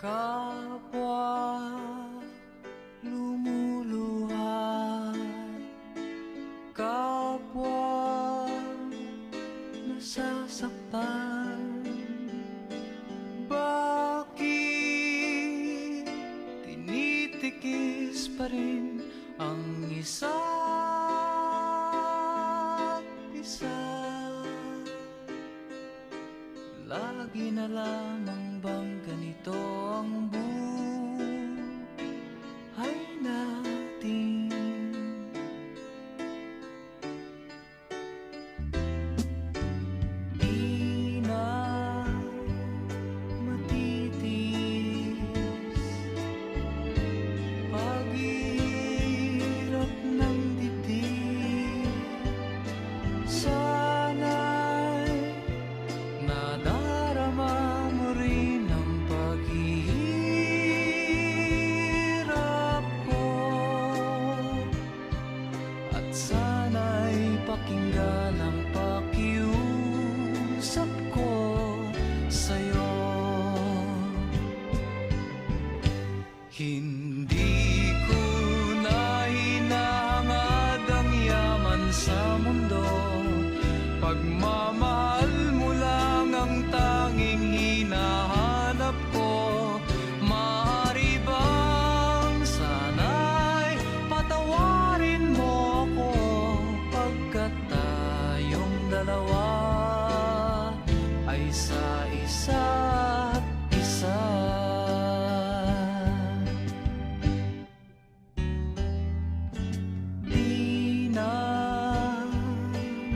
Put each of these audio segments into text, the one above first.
Kapwa lumuluha, kapwa nasasaktan. Bakit tinitikis pa rin ang isa't isa? Lagi na lamang bang ganito ang buhay natin? Di na matitis paghirap ng dibdib. Sana'y nadarama mo rin ang paghihirap ko, at sana'y pakinggan ang pakiusap ko sa'yo. Hindi ko na hinahangad ang yaman sa mundo, pagmamahal mo lang ang tanging hinahanap ko. Maaari bang sana'y patawarin mo ako, pagkat tayong dalawa ay sa isa't isa. Di na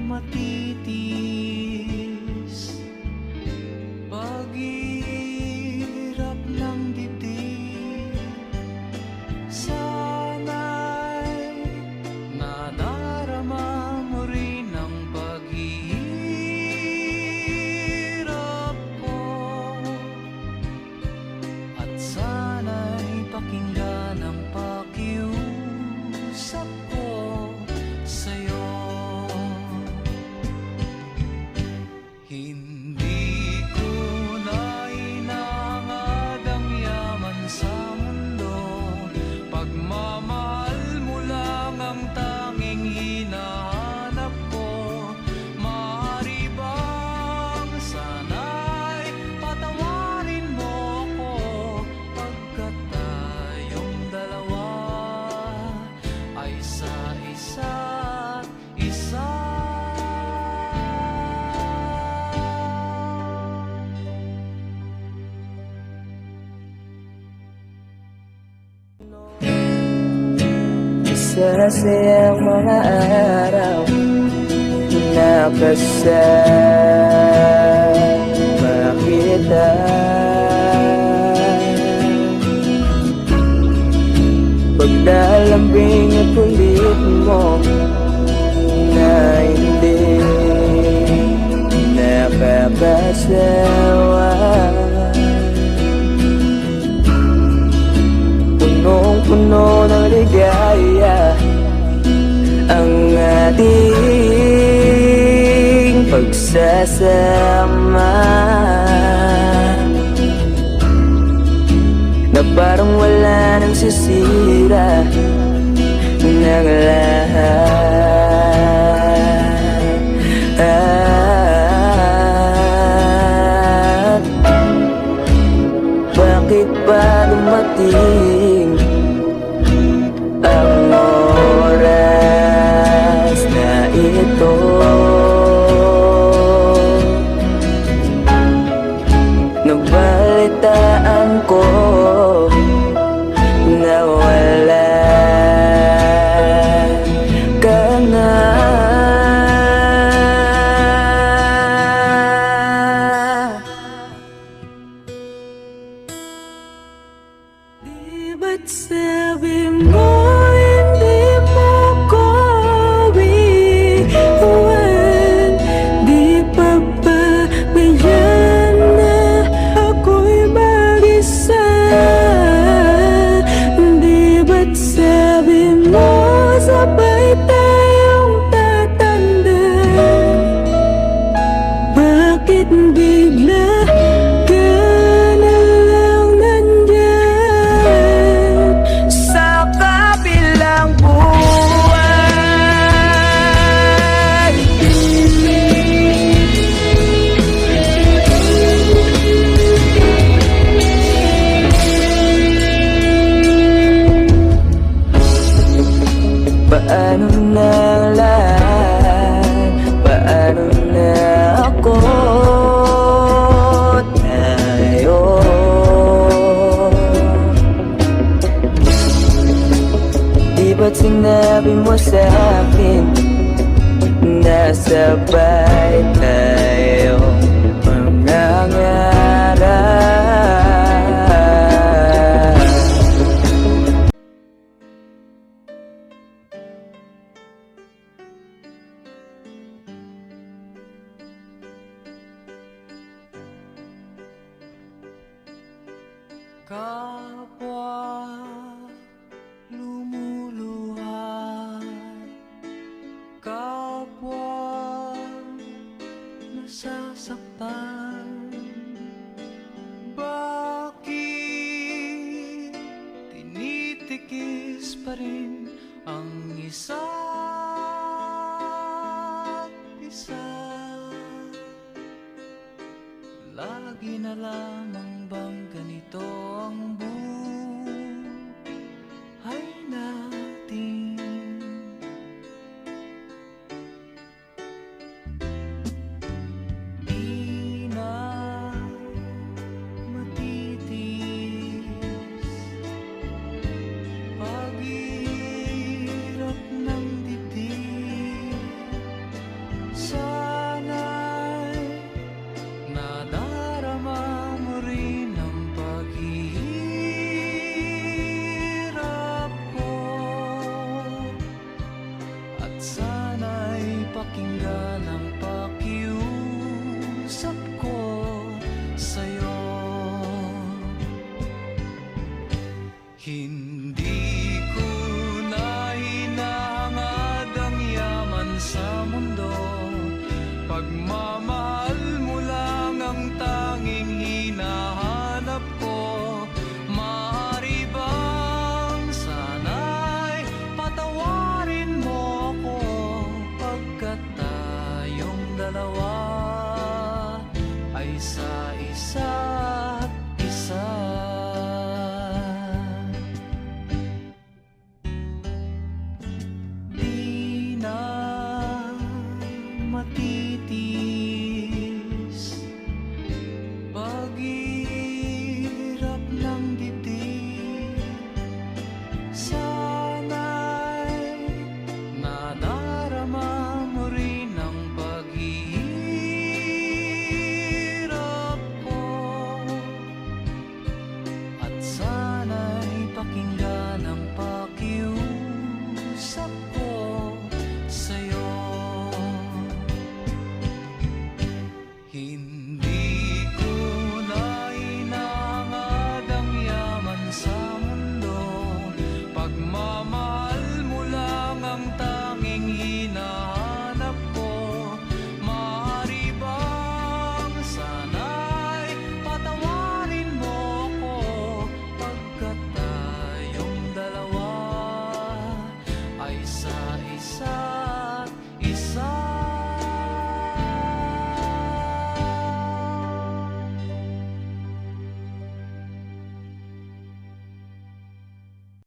matitis paghirap ng dibdib. Sana'y nadarama mo rin ang paghihirap ko, at sana'y pakinggan ang pakiusap ko sa'yo. Hindi ko na hinahangad ang yaman sa mundo, pagmamahal mo lang ang tanging hinahanap ko. Maaari bang sana'y patawarin mo ako, pagkat tayong dalawa ay sa isa't isa. Masasayang mga araw nakasama kita. Paglalambing at kulit mo na hindi nakakasawa, punong-puno ng ligaya ang ating pagsasama, na parang wala nang sisira ng lahat. Bakit ba dumating ang oras na ito? Nabalitaan ko na wala ka na. Di ba't sabi mo hindi mo ko iwan? Di pa ba ganyan na ako'y mag-isa? Di ba't sabi mo sabay tayong tatanda? Bakit bigla ka na lang nandyan? ba't sinabi mo sa akin nasabay tayo mangangarap? Kapwa lumuluhay, kapwa nasasaktan, bakit tinitikis pa rin ang isa't isa? Lagi na lamang bang ganito ang buhay natin? Di na matitis paghirap ng dibdib. Sana'y nadarama mo rin ang paghihirap ko, at sana'y pakinggan ang pakiusap ko sa'yo. Hindi ko na hinahangad ang yaman sa mundo, pagmamahal mo lang ang tanging hinahanap ko. Maaari bang sana'y patawarin mo ako, pagkat tayong dalawa ay sa isa't isa. Di na matitis paghirap ng dibdib. Sana'y nadarama mo rin ang paghihirap ko, at sana'y pakinggan ang